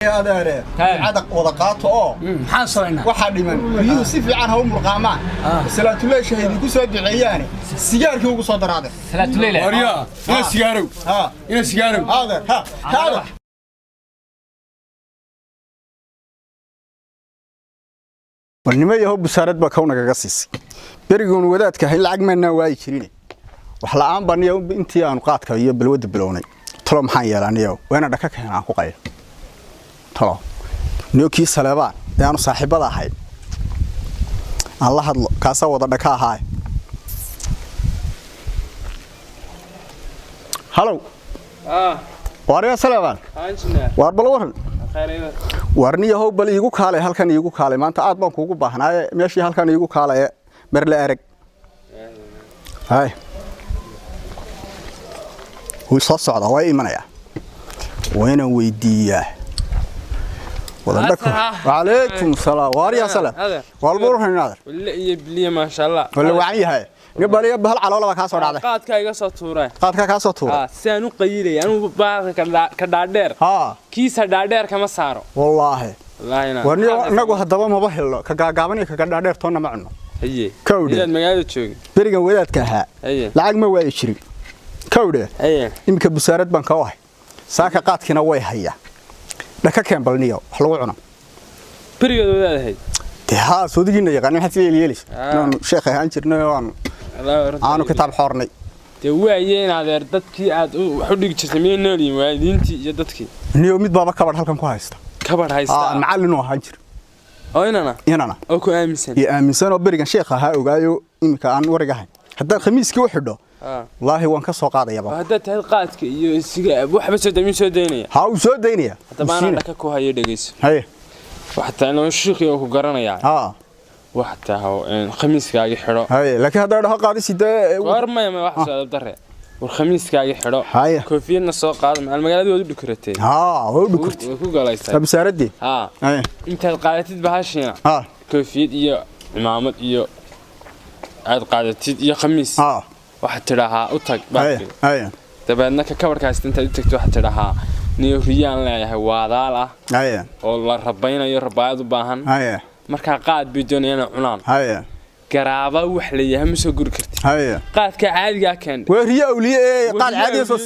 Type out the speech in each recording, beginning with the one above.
هذا عدق وضقاته حاصلنا waxaa dhiman riyuhu si fiican ha u murqaamaan salaatu leey shahiidi ku soo duceeyaan sigaarkii ugu soo daraaday salaatu leey wariya ina sigaarow hada warnimo yahow busaarad ba ka unaga siisay berigoon wadaadka hay lacag meena waay jirine wax la'aan baniyo intii aan qaadka iyo balwada bilownay talo maxaan yeelanayo weena dhaka keenaan ku qayl talo niyookii saleebaan yaanu saaxiibada ahay Allah hadlo kaasa wada dhaka ahay halo wariya saleebaan war bal waran warniyo how bal iigu kaalay halkan iigu kaalay maanta aad baan kuugu baahnaaye meeshii halkan iigu kaalay mar la arag hay wuu soo socda way imanaya wayna weydiiyaa wadadka waalaikum salaam wariya salaam walbur hanaadar walla iyo biliya ma sha Allah walla waan yahay nibaliya bahal caloolaba ka soo dhacday qaadka iga soo tuuray qaadka ka soo tuuray saan u qayiray anu baaqka ka dhaadheer kiisa dhaadheer kama saaro wallahi warniyo nagu hadaba ma bahilo ka gaagaaban iyo ka dhaadheer toona ma cuno haye kawdhe inaad magaalada joogin berigan wadaadka ahaa lacag ma waay jirin kawdhe imka busaarad baan ka wahay saaka qaadkina way haya dhaka keen balniyo wax lagu cuno beriga wadaadahay ها سودينا يقان حتى يليش شيخ هان جرنا aanu kitaab xornay de waayeen adeer dadkii aad wax u dhigi jirtay meenolii waalidiintii iyo dadkii niyo mid baba kabar halkan ku haysta macallin oo ahaan jir oo inana oo ku aaminsan oo berigan sheekh ahaa ogaayo imika aan warigahay hadda khamiiskii u xidho wallahi waan ka soo qaadaya baba hadda tahay qaadka iyo isiga waxba soo daynaya ha u soo daynaya hadda baan dhaka ku hayo dhageyso haye waxta inuu sheekhiyo ku garanaya waxta in khamiiskaaga xidho haye laakiin hadda dhaho qaadi sidee warmay ma wax soo darre war khamiiskaaga xidho koofiyadna soo qaad magaalada wada dhukuratay waa dhukurtay ku galaysay absaaradii haye inta qaadatid bahashina koofiyad iyo imaamad iyo aad qaadatid iyo khamiis waxa tiraha u tag baaqi haye dabeedna ka kabarkaas inta u tagto waxa tiraha niyo riyaan leeyahay waadaal ah haye oo la rabaynayo rabaayad u baahan haye marka qaad bidonayna cunaan haye garaaba wax leeyahay ma soo guri kartid haye qaadka caadiga keen way riyo awliye qaad caadiga soo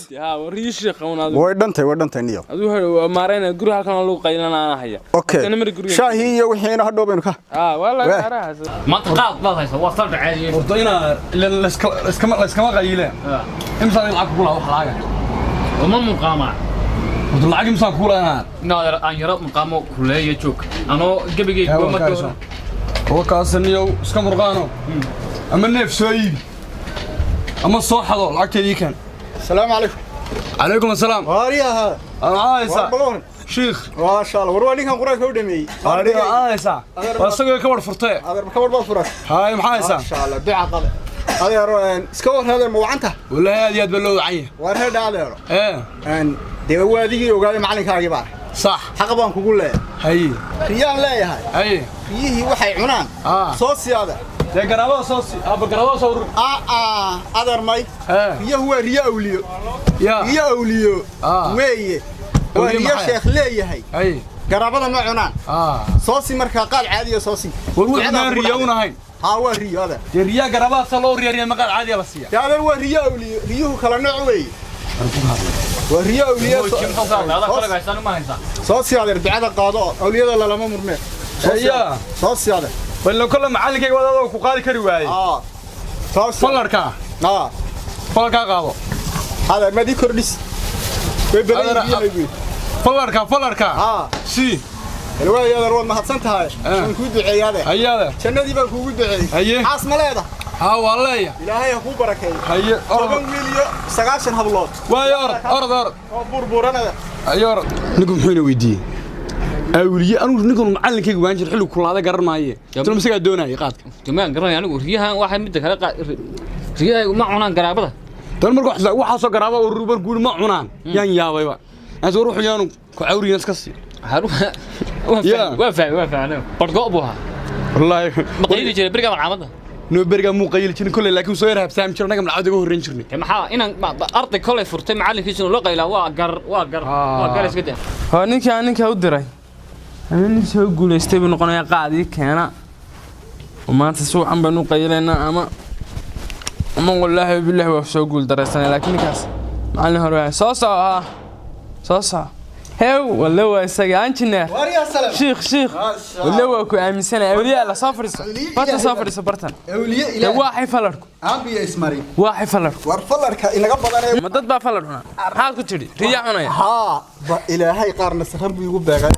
wariyo sheekhownaa way dhantay niyo aduu maarayna guri halkan lagu qaylanana haya shaahi iyo wixiina hadhow baynu ka wala garaas ma qaad baad hayso waa sal caadiga wardayna iskama qayile imsa lacag kula wax laaga وما مقامع والله مسا كولا نادر ان يرى مقامه كليه جوك انا غبيغي قومته هو كاسنيو اسكا مرقانو اما نيف سويد اما سو خدو لعقتي كان السلام عليكم عليكم السلام واريها انا عايسه شيخ ما شاء الله ورواني كان قران كودمي واريها عايسه واسغو كبر فرتay هذا كبر با فرت هاي محايسه ما شاء الله بيع قبل هذا اسكور هذا موعنته ولا هذه بلو عيه وارهد هذا ان ديوادي اوغاده macallinkaaga baa صح xaq baan kugu leeyahay hay riyaan leeyahay hay riyihi waxay cunaan soo siyaada de garabo soo si aba garabo soo adar may riyahu waa riyo awliyo riyo awliyo weeye waa riyo sheekh leeyahay hay garabada ma cunaan soo si marka qaal caadi ah soo si war wuxuu riyownahayn waa riyo hada riya garabada soo loo riyo ma qaal caadi ah la siiya hada waa riyo awliyo riyuhu kala nooc weeye وريا أولياء صوصي هذا البعادة قاضاء أولياء لا ما مرمي صوصي هذا ولا كل محل كي ولا وقاري كرواي فلركا فلركا قاضو هذا ما دي كرديس فلركا سي الواي هذا رواد ما حصلتها شو كود عياده عياده كنا دي بقى كود عياده عاص ملاده والله إلهي هو بركة هي أربعة مليون سقاشن هبلات أرد بربورنا أيار نقوم حين ويدي أولياء أنا نقول معلن كي وانجر حلو كل هذا قرر معي ترى مسك دونا يقاد كمان قرر يعني ريها واحد مدك هلا ريها ما عنان قرابة ترى مرق واحد صار قرابة والروبر يقول ما عنان يعني يا بيبا أنا أروح يانو كعوري ناس كسي هروح وافع أنا برجع أبوها والله ما قيدي جري برجع مع عمده noo beriga muu qayl jirin kulay laakiin soo yarab saam jirna gam lacag ugu horeyn jirnay maxaa inaan arday kale furtay macallinkiisa loo qayla waa gar iska daa ها ninka u diray amin soo guuleystay buu noqonayaa qaadi keena وما تسوق عم بنو قيلنا أما والله بالله وفسوق قول درسنا لكن كاس معنا هروي صوصة هو ولا هو سجانتنا شيخ ولا هو كأمين سنة أولياء لا صافر بات صافر سبرتنا أولياء إلى واحد فلر أبي اسمري واحد فلر ورفلر إن قبض أنا ما تطبع فلر هنا هذا كتير رياح هنا ها إلى هاي قارن السخن بيقول بقى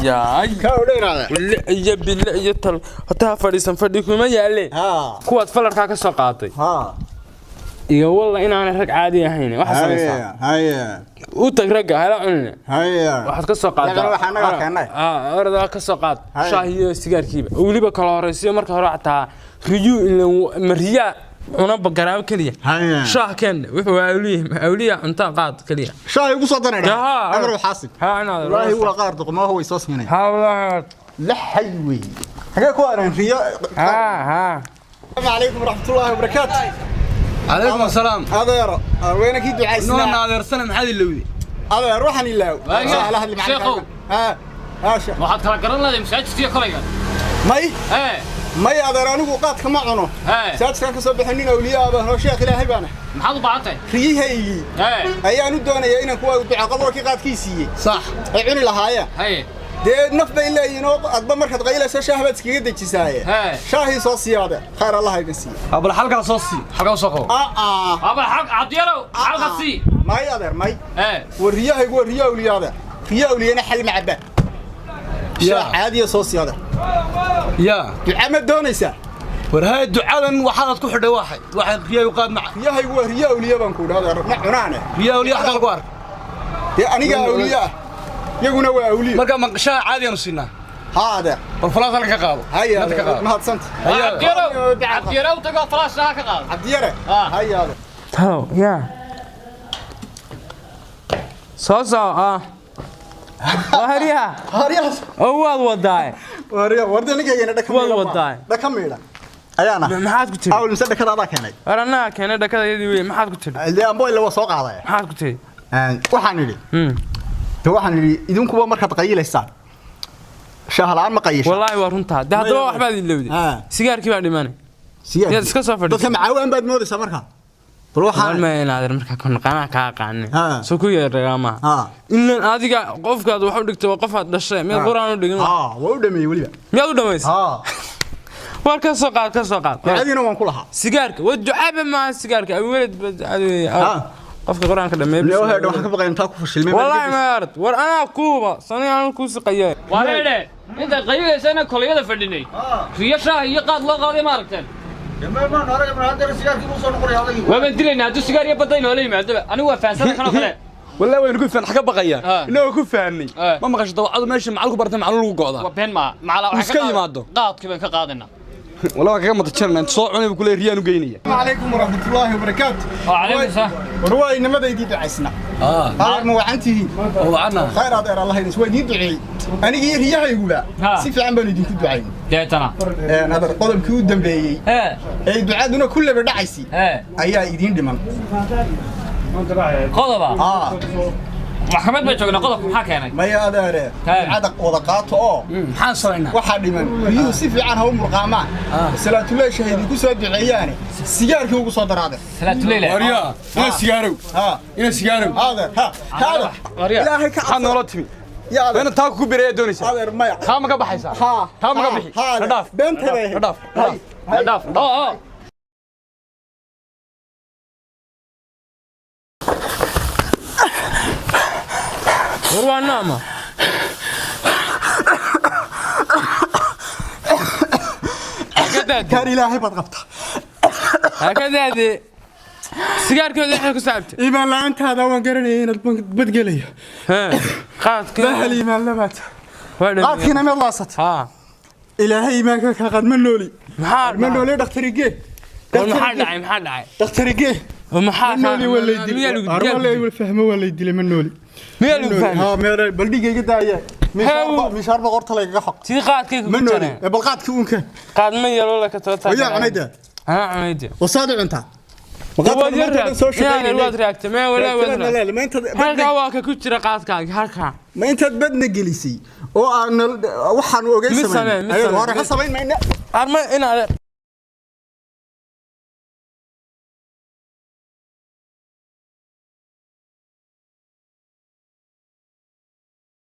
يا كاولين هذا يا بالله يتل حتى فريسن فديكم ما يعلي كواد فلر كاك سو قاطي iyo walla inaan rag caadi ahayn waxa sameeyay haya u tag rag hala cunina haya waxaad ka soo qaadaa waxa naga keenay orada ka soo qaad shaahiyo sigaarkiiba waliba kala horeysiyo marka hore xataa riyu in mariya una bagaraab kaliya shaah kan wuxuu awliya cunta qaad kaliya shaah ugu soo danay amar xaasib ana wallahi waa qaar duqmo huwa soo siinay wallahi la xaywi xaga ku aanan riyo عليكم ورحمة الله وبركاته عليكم السلام هذا يرى وينك يدعي عايزنا نادر سنة محل اللوي هذا روحني الله على هذا اللي شيخو شيخ waxaad kala garan lahayd masaajidka kolayga may adeer anigu qaadka ma cuno saadka ka soo bixinin awliyaaba hoo sheekh ilaahay baana maxaad u baahantay riyahaygi ayaan u doonayaa inaan kuwa duca qadarkii qaadkiisii sax ay cuni lahaayeen dee naf bay leeyihiin oo adba markaad qaylayso shaahbad iskaga dejisaaye shaahii soo siyaade khayr allah idin siiyo abal halka soo sii halka soo qabo abal xaq cadiyaro halka sii may adeer may wariyahaygu wariyo awliyaada riyo awliyana xal macaba shaah caadiya soo siyaade يا ducama doonaysa warhay ducadan waxaad ku xidhay waxay riyo qaad mac riyahaygu wariyo awliya baan ku dhaadar ma cunaane riyo awliya xal ku ark dee aniga awliya يقولون هو أولي. مركب مقشة عادي نصينا. هذا. والفلاس اللي كقابو. هيا. ما هاد سنت. عبديرو وتقول فلاس هاك قابو. عبديرو. هيا هذا. تلو يا. صوصة وهريا. هريا. أول وضاي. وهريا وردني كأنه ده كميلا. أول وضاي. ده كميلا. أيانا. ما حد قلت. أول مسدة كذا ذا كناي. أنا كنا كذا يدي ما حد قلت. اللي أبوي اللي هو سوق هذا. ما حد قلت. وحنيلي. waxaan yiri idinku waa markaad qayilaysaan shahlaan ma qayisho wallahi waa runtaa hadaba wax baad ilowday sigaarkii baa dhimanay sigaar iska soo fadhiyo dadka macawaan baad moodaysaa markaa bal waxaan ma inaadir markaa kun qana ka qaanay soo ku yeerama in adiga qofkaad wax u dhigto qof aad dhashay meel quraan u dhigin waa u dhameeyay waliba miyaad u dhameysay war ka soo qaad adina waan ku lahaa sigaarka waa ducaaba ma sigaarka awalad qofka quraanka dhameeyay loo heedo waxa ka baqay inta ku fashilmay wallahi ma yard war ana kuuba sanayaan ku saqayay wareede inta qayigeysana koliyada fadhinay riyo shaah iyo qaad loo qaaday ma aragteen ma hore ma hadda sigaarkii uu soo noqoray hadii waa dilayna hadu sigaar iyo baday noo leeyimaado anigu waa faansan kana kale والله وين كنت فان حاجه بقيه انه كنت فاني ما مقاش توعد ماشي معلكم برتي معلو قودا وبين ما معلا waxa ka yimaado qaadkii baan ka qaadana والله kaga matajarna inta soo cunay ku leeyahay riyaan u geynaya عليكم ورحمه الله وبركاته وعليكم السلام ورواي نمديدي دعسنا ما وعنتي وعنا خير هذا الله يدين سوي دعي انا ريها يقول si fiican baan idinku ducayn deetana hada qodobkii u dambeeyay ee ducaaduna kulaba dhacaysi ayaa idin dhiman qodoba maxkamad ma joogna qodobka maxaa keenay ma yaa adeere ducada wada qaato oo maxaan sameynaa waxa dhiman riyuhu si fiican ha u murqaamaan salaatu leeyahay shahiidi ku soo duceeyaan sigaarkii ugu soo daraade salaatu leeyahay wariya ina sigaarow hada wariya ilaahay ka xan nolol timi يا أنا تاكو كبيرة دونيسا. هذا ما تام كم بحيسا. تام كم بحي. رداف. بنت هذا. رداف. رداف. وروى النعمة. هكذا. كان إلهي بتغبط. هكذا هذه. سيجار كذا إحنا كسبت. إيمان لا أنت هذا وانقرني هنا بتقلي. قاعد كذا. لا الإيمان لا بات. قاعد هنا من لاصت. إلهي إيمان كقد منولي. منولي دكتوريجي. محل دكتوريجي. منولي ولا يدلي. ولا يفهمه ولا يدلي منولي. مين اللي فاهم؟ مير بلدي كده يا. مشار بقرط لك حق سيدي قاعد كيف منوري بالقاعد كونك قاعد ما يلو لك توتا ويا عميده ها عميده وصادق انت وقاعد يعني الواد راكت ما ولا لا لا ما انت هلكا واك ku jira qaadkaaga halka ما انت بدنا جلسي oo aan waxaan ogeyn sameeyay hore ka sameyn mayna arma ina